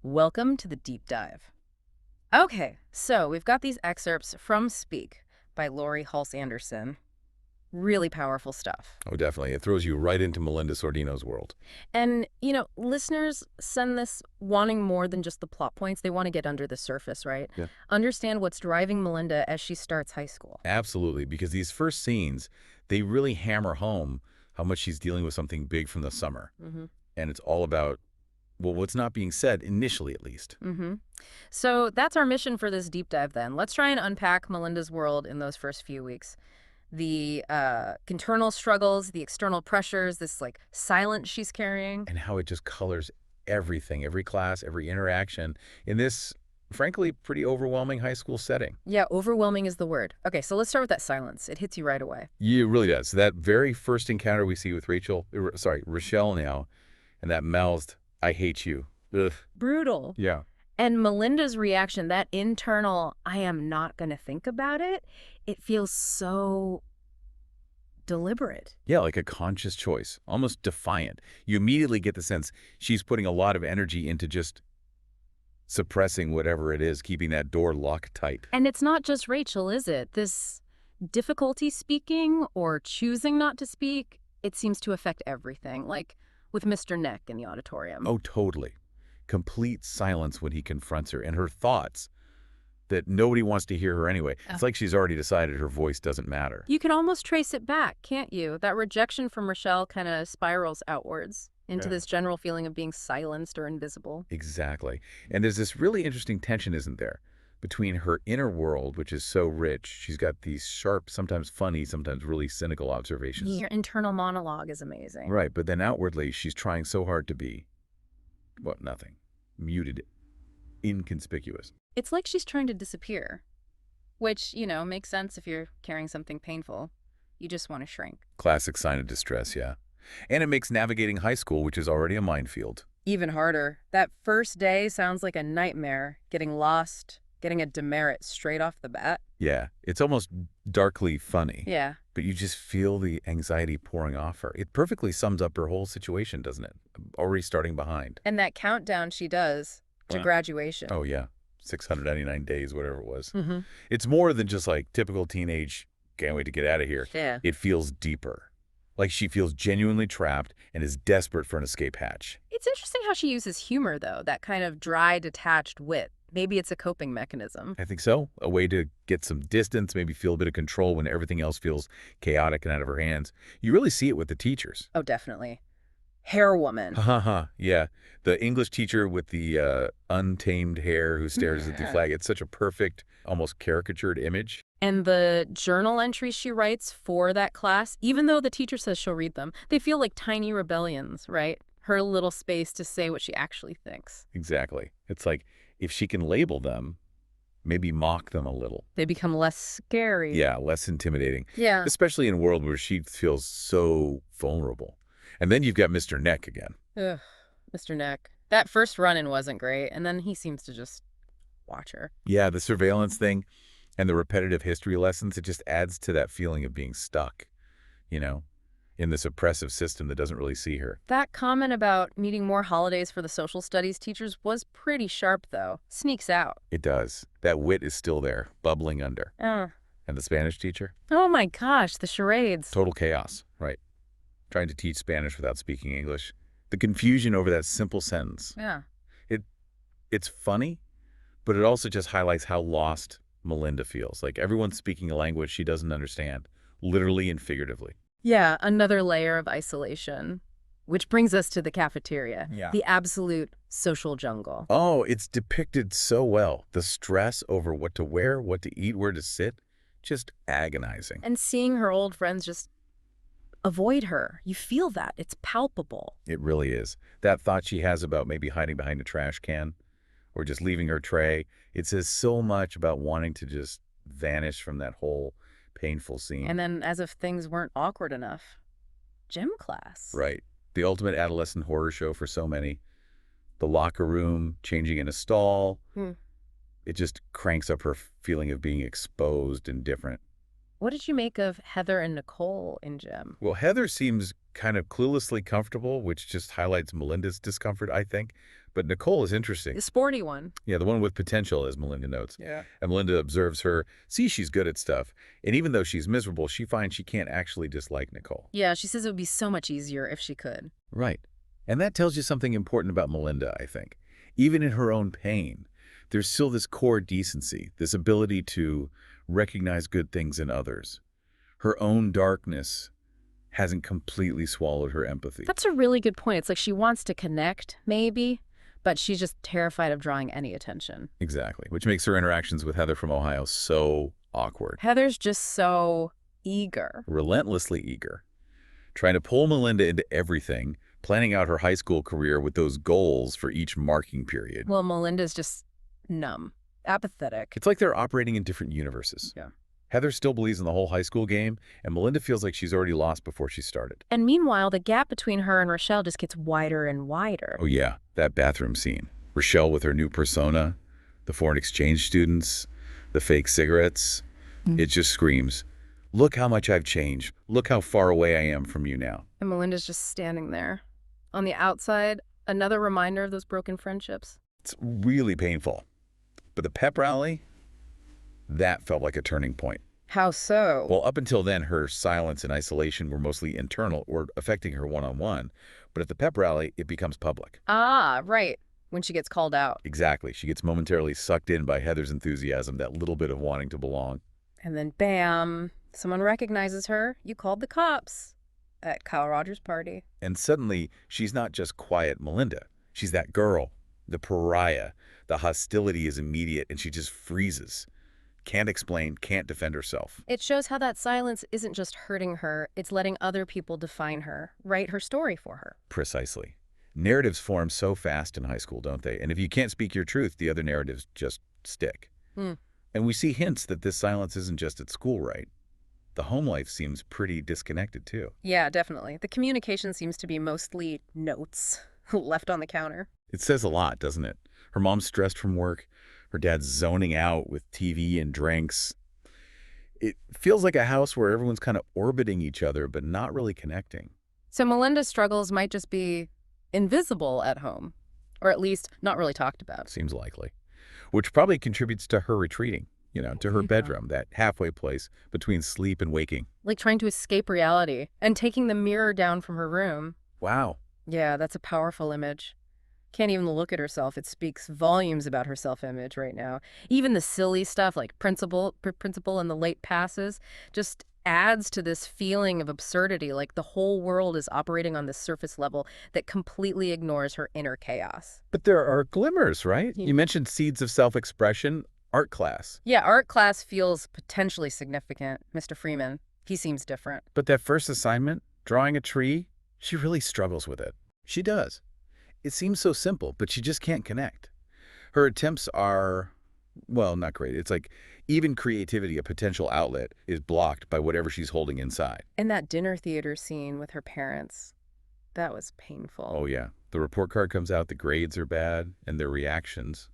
Welcome to the deep dive. Okay, so we've got these excerpts from Speak by Laurie Halse Anderson. Really powerful stuff. Oh, definitely. It throws you right into Melinda Sordino's world. And, listeners send this wanting more than just the plot points. They want to get under the surface, right? Yeah. Understand what's driving Melinda as she starts high school. Absolutely, because these first scenes, they really hammer home how much she's dealing with something big from the summer. Mm-hmm. And it's all about, well, what's not being said, initially at least. Mm-hmm. So that's our mission for this deep dive then. Let's try and unpack Melinda's world in those first few weeks. The internal struggles, the external pressures, this like silence she's carrying. And how it just colors everything, every class, every interaction in this, frankly, pretty overwhelming high school setting. Yeah, overwhelming is the word. Okay, so let's start with that silence. It hits you right away. Yeah, it really does. That very first encounter we see with Rochelle now, and that mouthed, I hate you. Ugh. Brutal. Yeah. And Melinda's reaction, that internal, I am not going to think about it, it feels so deliberate. Yeah, like a conscious choice, almost defiant. You immediately get the sense she's putting a lot of energy into just suppressing whatever it is, keeping that door locked tight. And it's not just Rachel, is it? This difficulty speaking or choosing not to speak, it seems to affect everything, like with Mr. Neck in the auditorium. Oh, totally. Complete silence when he confronts her, and her thoughts that nobody wants to hear her anyway. It's like she's already decided her voice doesn't matter. You can almost trace it back, can't you? That rejection from Rochelle kind of spirals outwards into Yeah. this general feeling of being silenced or invisible. Exactly. And there's this really interesting tension, isn't there, between her inner world, which is so rich. She's got these sharp, sometimes funny, sometimes really cynical observations. Your internal monologue is amazing. Right, but then outwardly, she's trying so hard to be, what, nothing. Muted, inconspicuous. It's like she's trying to disappear, which, makes sense if you're carrying something painful. You just want to shrink. Classic sign of distress, yeah. And it makes navigating high school, which is already a minefield. Even harder. That first day sounds like a nightmare. Getting lost, getting a demerit straight off the bat. Yeah, it's almost darkly funny. Yeah. But you just feel the anxiety pouring off her. It perfectly sums up her whole situation, doesn't it? Already starting behind. And that countdown she does to Wow. graduation. Oh, yeah. 699 days, whatever it was. Mm-hmm. It's more than just like typical teenage, can't wait to get out of here. Yeah. It feels deeper. Like she feels genuinely trapped and is desperate for an escape hatch. It's interesting how she uses humor, though, that kind of dry, detached wit. Maybe it's a coping mechanism. I think so. A way to get some distance, maybe feel a bit of control when everything else feels chaotic and out of her hands. You really see it with the teachers. Oh, definitely. Hair woman. Ha ha ha. Yeah. The English teacher with the untamed hair who stares at the flag. It's such a perfect, almost caricatured image. And the journal entries she writes for that class, even though the teacher says she'll read them, they feel like tiny rebellions, right? Her little space to say what she actually thinks. Exactly. It's like if she can label them, maybe mock them a little. They become less scary. Yeah, less intimidating. Yeah. Especially in a world where she feels so vulnerable. And then you've got Mr. Neck again. Ugh, Mr. Neck. That first run-in wasn't great, and then he seems to just watch her. Yeah, the surveillance thing and the repetitive history lessons, it just adds to that feeling of being stuck, you know, in this oppressive system that doesn't really see her. That comment about needing more holidays for the social studies teachers was pretty sharp, though. Sneaks out. It does. That wit is still there, bubbling under. And the Spanish teacher? Oh my gosh, the charades. Total chaos, right? Trying to teach Spanish without speaking English. The confusion over that simple sentence. Yeah. It's funny, but it also just highlights how lost Melinda feels. Like everyone's speaking a language she doesn't understand, literally and figuratively. Yeah, another layer of isolation. Which brings us to the cafeteria. Yeah. The absolute social jungle. Oh, it's depicted so well. The stress over what to wear, what to eat, where to sit, just agonizing. And seeing her old friends just avoid her. You feel that. It's palpable. It really is. That thought she has about maybe hiding behind a trash can or just leaving her tray, it says so much about wanting to just vanish from that whole painful scene. And then, as if things weren't awkward enough, gym class. Right. The ultimate adolescent horror show for so many. The locker room, changing in a stall. Hmm. It just cranks up her feeling of being exposed and different. What did you make of Heather and Nicole in Gem? Well, Heather seems kind of cluelessly comfortable, which just highlights Melinda's discomfort, I think. But Nicole is interesting. The sporty one. Yeah, the one with potential, as Melinda notes. Yeah. And Melinda observes her, sees she's good at stuff. And even though she's miserable, she finds she can't actually dislike Nicole. Yeah, she says it would be so much easier if she could. Right. And that tells you something important about Melinda, I think. Even in her own pain, there's still this core decency, this ability to recognize good things in others. Her own darkness hasn't completely swallowed her empathy. That's a really good point. It's like she wants to connect, maybe, but she's just terrified of drawing any attention. Exactly, which makes her interactions with Heather from Ohio so awkward. Heather's just so eager. Relentlessly eager. Trying to pull Melinda into everything, planning out her high school career with those goals for each marking period. Well, Melinda's just numb, apathetic. It's like they're operating in different universes. Yeah. Heather still believes in the whole high school game, and Melinda feels like she's already lost before she started. And meanwhile, the gap between her and Rochelle just gets wider and wider. Oh yeah, that bathroom scene. Rochelle with her new persona, the foreign exchange students, the fake cigarettes. It just screams, look how much I've changed. Look how far away I am from you now. And Melinda's just standing there. On the outside, another reminder of those broken friendships. It's really painful. But the pep rally, that felt like a turning point. How so? Well, up until then, her silence and isolation were mostly internal or affecting her one-on-one. But at the pep rally, it becomes public. Ah, right. When she gets called out. Exactly. She gets momentarily sucked in by Heather's enthusiasm, that little bit of wanting to belong. And then bam, someone recognizes her. You called the cops at Kyle Rogers' party. And suddenly, she's not just quiet Melinda. She's that girl, the pariah. The hostility is immediate, and she just freezes. Can't explain, can't defend herself. It shows how that silence isn't just hurting her, it's letting other people define her, write her story for her. Precisely. Narratives form so fast in high school, don't they? And if you can't speak your truth, the other narratives just stick. And we see hints that this silence isn't just at school, right? The home life seems pretty disconnected, too. Yeah, definitely. The communication seems to be mostly notes left on the counter. It says a lot, doesn't it? Her mom's stressed from work. Her dad's zoning out with TV and drinks. It feels like a house where everyone's kind of orbiting each other, but not really connecting. So Melinda's struggles might just be invisible at home, or at least not really talked about. Seems likely. Which probably contributes to her retreating, to her bedroom, that halfway place between sleep and waking. Like trying to escape reality and taking the mirror down from her room. Wow. Yeah, that's a powerful image. Can't even look at herself. It speaks volumes about her self-image right now. Even the silly stuff like principal and the late passes just adds to this feeling of absurdity, like the whole world is operating on this surface level that completely ignores her inner chaos. But there are glimmers, right? Yeah. You mentioned seeds of self-expression, art class. Yeah, art class feels potentially significant. Mr. Freeman, he seems different. But that first assignment, drawing a tree, she really struggles with it. She does. It seems so simple, but she just can't connect. Her attempts are, well, not great. It's like even creativity, a potential outlet, is blocked by whatever she's holding inside. And that dinner theater scene with her parents, that was painful. Oh, yeah. The report card comes out, the grades are bad, and their reactions,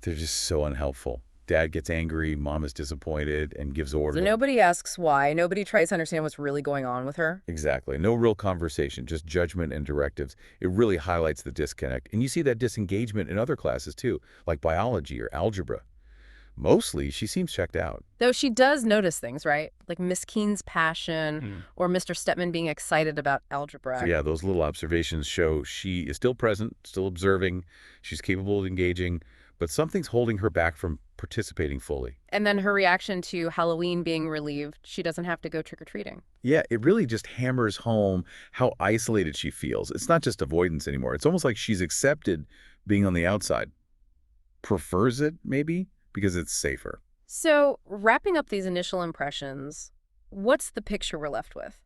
they're just so unhelpful. Dad gets angry, mom is disappointed, and gives orders. So nobody asks why. Nobody tries to understand what's really going on with her. Exactly. No real conversation, just judgment and directives. It really highlights the disconnect. And you see that disengagement in other classes, too, like biology or algebra. Mostly, she seems checked out. Though she does notice things, right? Like Miss Keene's passion or Mr. Stepman being excited about algebra. So yeah, those little observations show she is still present, still observing. She's capable of engaging, but something's holding her back from participating fully. And then her reaction to Halloween being relieved, she doesn't have to go trick-or-treating. Yeah, it really just hammers home how isolated she feels. It's not just avoidance anymore. It's almost like she's accepted being on the outside. Prefers it, maybe, because it's safer. So, wrapping up these initial impressions, what's the picture we're left with?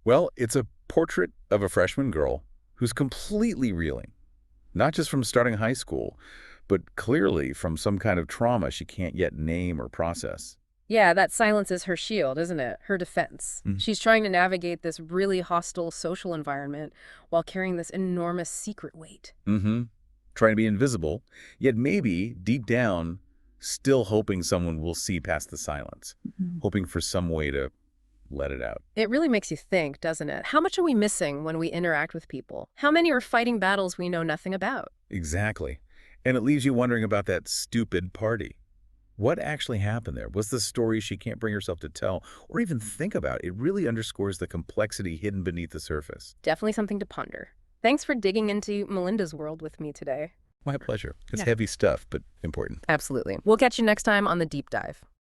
Well, it's a portrait of a freshman girl who's completely reeling, not just from starting high school, but clearly from some kind of trauma she can't yet name or process. Yeah, that silence is her shield, isn't it? Her defense. She's trying to navigate this really hostile social environment while carrying this enormous secret weight. Trying to be invisible, yet maybe, deep down, still hoping someone will see past the silence, hoping for some way to let it out. It really makes you think, doesn't it? How much are we missing when we interact with people? How many are fighting battles we know nothing about? Exactly. And it leaves you wondering about that stupid party. What actually happened there? Was the story she can't bring herself to tell or even think about? It really underscores the complexity hidden beneath the surface. Definitely something to ponder. Thanks for digging into Melinda's world with me today. My pleasure. It's Yeah. heavy stuff, but important. Absolutely. We'll catch you next time on The Deep Dive.